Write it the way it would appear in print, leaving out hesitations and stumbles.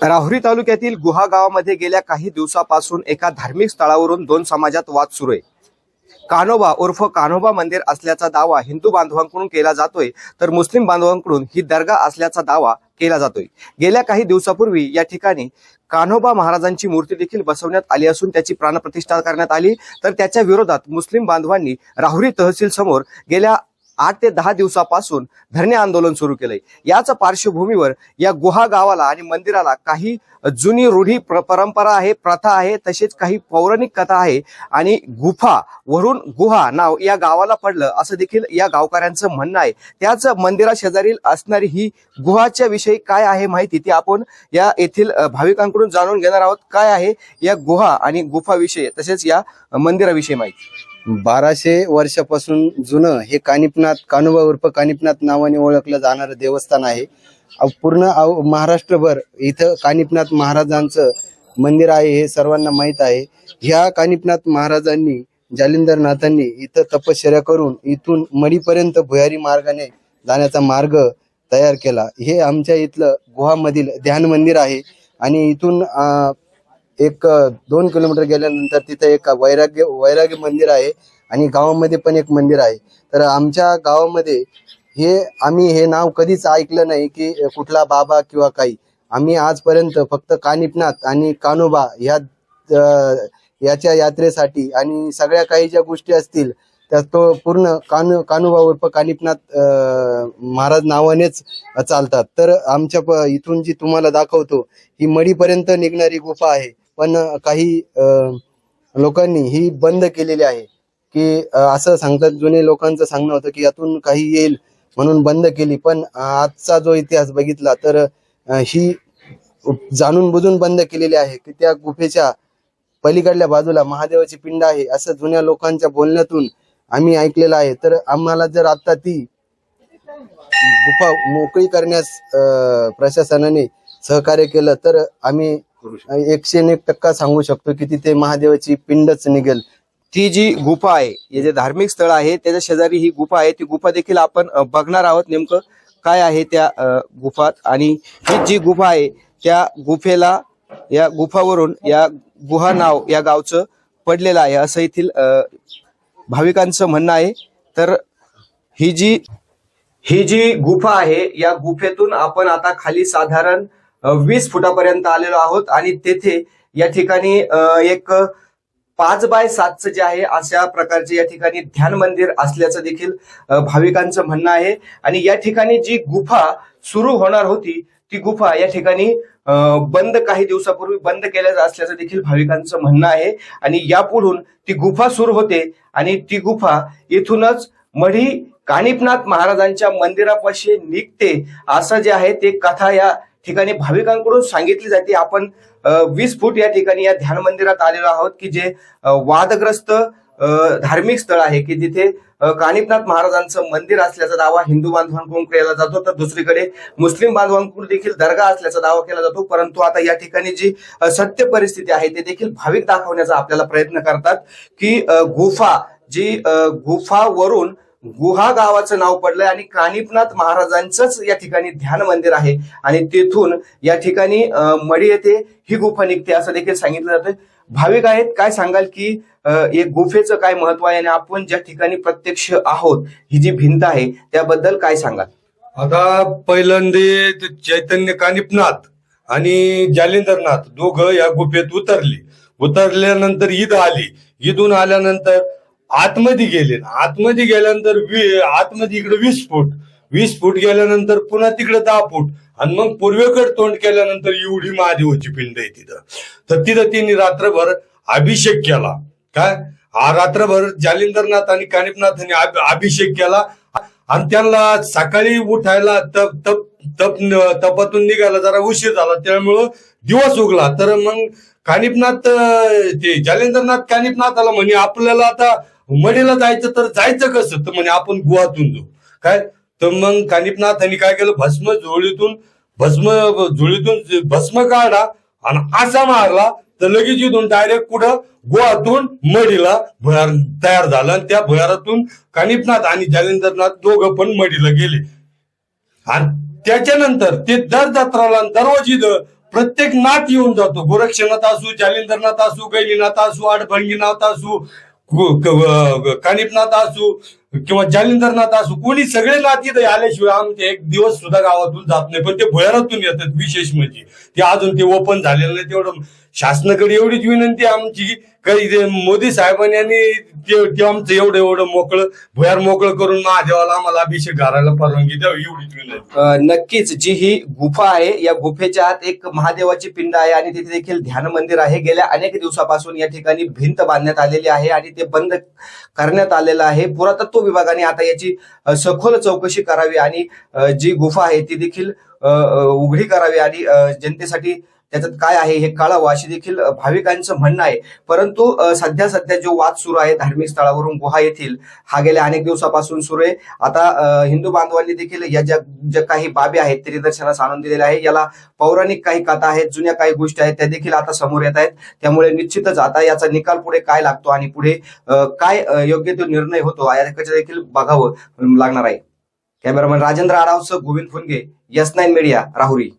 राहुरी तालुक्यातील गुहा गावामध्ये गेल्या काही दिवसापासून एका धार्मिक स्थळावरून दोन समाजात वाद सुरू आहे। कान्होबा उर्फ कान्होबा मंदिर असल्याचा दावा हिंदू बांधवांकडून केला जातोय, तर मुस्लिम बांधवांकडून ही दर्गा असल्याचा दावा केला जातोय। गेल्या काही दिवसापूर्वी या ठिकाणी कान्होबा महाराजांची मूर्ती देखील बसवण्यात आली असून त्याची प्राणप्रतिष्ठा करण्यात आली, तर त्याच्या विरोधात मुस्लिम बांधवांनी राहुरी तहसील समोर गेल्या 8 ते 10 दिवसापासून धरणे आंदोलन सुरू केलंय। याच पार्श्वभूमीवर या गुहा गावाला आणि मंदिराला काही जुनी रूढी परंपरा आहे, प्रथा आहे, तसेच काही पौराणिक कथा आहे आणि गुफा वरून गुहा नाव या गावाला पडलं असं देखील या गावकऱ्यांचं म्हणणं आहे। त्याच मंदिरा शेजारील असणारी ही गुहाच्या विषयी काय आहे माहिती ती आपण या येथील भाविकांकडून जाणून घेणार आहोत। काय आहे या गुहा आणि गुफा विषयी तसेच या मंदिराविषयी माहिती। 1200 वर्षापासून जुनं हे कानिपनाथ कान्होबा उर्फ कानिपनाथ नावाने ओळखलं जाणारं देवस्थान आहे। पूर्ण महाराष्ट्रभर इथं कानिपनाथ महाराजांचं मंदिर आहे हे सर्वांना माहीत आहे। ह्या कानिपनाथ महाराजांनी जालिंदरनाथांनी इथं तपश्चर्या करून इथून मडीपर्यंत भुयारी मार्गाने जाण्याचा मार्ग तयार केला। हे आमच्या इथलं गुहामधील ध्यान मंदिर आहे आणि इथून 1-2 किलोमीटर गेल्यानंतर तिथे एक वैराग्य मंदिर आहे आणि गावामध्ये पण एक मंदिर आहे। तर आमच्या गावामध्ये आम्ही हे नाव कधीच ऐकलं नाही की कुठला बाबा किंवा काही। आम्ही आजपर्यंत फक्त कानिपनाथ आणि कान्होबा याच्या यात्रेसाठी आणि सगळ्या काही ज्या गोष्टी असतील त्या तो पूर्ण कान्होबा उर्फ कानिपनाथ महाराज नावानेच चालतात। तर आमच्या इथून जी तुम्हाला दाखवतो ही मडीपर्यंत निघणारी गुफा आहे, पण काही लोकांनी ही बंद केलेली आहे की असं सांगतात, जुने लोकांचं सांगणं होतं की यातून काही येईल म्हणून बंद केली। पण आजचा जो इतिहास बघितला तर ही जाणून बुजून बंद केलेली आहे की त्या गुफेच्या पलीकडल्या बाजूला महादेवाची पिंड आहे असं जुन्या लोकांच्या बोलण्यातून आम्ही ऐकलेलं आहे। तर आम्हाला जर आता ती गुफा मोकळी करण्यास प्रशासनाने सहकार्य केलं तर आम्ही 101% सांगू शकतो की तिथे महादेवाची पिंडच निघेल। ती जी गुफा आहे, हे जे धार्मिक स्थळ आहे त्याच्या शेजारी ही गुफा आहे, ती गुफा देखील आपण बघणार आहोत नेमकं काय आहे त्या गुफात। आणि ही जी गुफा आहे त्या गुफेला या गुफावरून या गुहा नाव या गावचं पडलेलं आहे असं येथील भाविकांचं म्हणणं आहे। तर ही जी गुफा आहे या गुफेतून आपण आता खाली साधारण 20 फुटापर्यंत आलेलो आहोत आणि तेथे या ठिकाणी एक 5x7 जे आहे अशा प्रकारचे या ठिकाणी ध्यान मंदिर असल्याचं देखील भाविकांचं म्हणणं आहे। आणि या ठिकाणी जी गुफा सुरू होणार होती ती गुफा या ठिकाणी काही दिवसापूर्वी बंद केल्या असल्याचं देखील भाविकांचं म्हणणं आहे। आणि यापुढून ती गुफा सुरू होते आणि ती गुफा इथूनच मढी कानिपनाथ महाराजांच्या मंदिरापाशी निघते असं जे आहे ते कथा या ठिकाणी भाविकांकडून सांगितली जाते। आपण 20 फूट या ठिकाणी या ध्यान मंदिरात आलेलो आहोत की जे वादग्रस्त धार्मिक स्थळ आहे की जिथे कानिपनाथ महाराजांचं मंदिर असल्याचा दावा हिंदू बांधवांकडून केला जातो, तर दुसरीकडे मुस्लिम बांधवांकडून देखील दर्गा असल्याचा दावा केला जातो। परंतु आता या ठिकाणी जी सत्य परिस्थिती आहे ते देखील भाविक दाखवण्याचा आपल्याला प्रयत्न करतात की गुफावरून गुहा गावाचं नाव पडलंय आणि कानिपनाथ महाराजांचंच या ठिकाणी ध्यान मंदिर आहे आणि तेथून या ठिकाणी मढी येथे ही गुफा निघते असं देखील सांगितलं जातं। भाविक आहेत, काय सांगाल की एक गुफेचं काय महत्व आहे आणि आपण ज्या ठिकाणी प्रत्यक्ष आहोत ही जी भिंत आहे त्याबद्दल काय सांगाल? आता पहिल्यांदा चैतन्य कानिपनाथ आणि जालिंदरनाथ दोघं या गुफेत उतरल्यानंतर ईद आली। ईदून आल्यानंतर आतमध्ये गेल्यानंतर आतमध्ये इकडे 20 फूट गेल्यानंतर पुन्हा तिकडे 10 फूट आणि मग पूर्वेकडे तोंड केल्यानंतर एवढी महादेवाची पिंड आहे तिथं। तर तिथं त्यांनी रात्रभर अभिषेक केला। रात्रभर जालिंदरनाथ आणि कानिपनाथांनी अभिषेक केला आणि त्यांना सकाळी उठायला तपातून निघायला जरा उशीर झाला, त्यामुळं दिवस उगला। तर मग जालिंदरनाथ कानिपनाथाला म्हणे आपल्याला आता मडीला जायचं, तर जायचं कसं? तर म्हणे आपण गुहातून जाऊ। तर मग कानिपनाथांनी काय केलं, भस्म काढा आणि असा मारला तर लगेच इथून डायरेक्ट कुठं गुहातून मडीला भुयार तयार झाला आणि त्या भुयारातून कानिपनाथ आणि जालिंदरनाथ दोघं पण मडीला गेले। आणि त्याच्यानंतर ते दर जत्राला दररोज प्रत्येक नाथ येऊन जातो. गोरक्षनाथ असू, जालिंदरनाथ असू, गैलीनाथ असू, आडभंगीनाथ असू, कानिपनाथ असू किंवा जालिंदरनाथ असू, कोणी सगळे नाथ इथे आल्याशिवाय आमचे एक दिवस सुद्धा गावातून जात नाही. पण ते भुयारातून येतात. विशेष म्हणजे ते अजून ते ओपन झालेलं नाही. तेवढं शासनाकडे एवढीच विनंती आहे काही ते मोदी साहेबांनी आणि ते आमचं एवढं मोकळं भुयार मोकळं करून महादेवाला आम्हाला अभिषेक घालायला परवानगी द्यावी, एवढीच विनंती. नक्कीच जी ही गुफा आहे, या गुफेच्या आत एक महादेवाची पिंड आहे आणि तिथे देखील ध्यान मंदिर आहे. गेल्या अनेक दिवसापासून या ठिकाणी भिंत बांधण्यात आलेली आहे आणि ते बंद करण्यात आलेलं आहे. पुरातत्व विभागाने आता याची सखोल चौकशी करावी आणि जी गुफा आहे ती देखील उघडी करावी आणि जनतेसाठी त्याच्यात काय आहे हे कळावं अशी देखील भाविकांचं म्हणणं आहे. परंतु सध्या जो वाद सुरू आहे धार्मिक स्थळावरून गुहा येथील, हा गेल्या अनेक दिवसापासून सुरू आहे. आता हिंदू बांधवांनी देखील या ज्या काही बाबी आहेत ते निदर्शनास आणून दिलेल्या आहे. याला पौराणिक काही कथा आहेत, जुन्या काही गोष्टी आहेत त्या देखील आता समोर येत आहेत. त्यामुळे निश्चितच आता याचा निकाल पुढे काय लागतो आणि पुढे काय योग्य तो निर्णय होतो याकडे देखील बघावं लागणार आहे. कॅमेरामॅन राजेंद्र आडावसह गोविंद फुनगे, S9 मीडिया, राहुरी.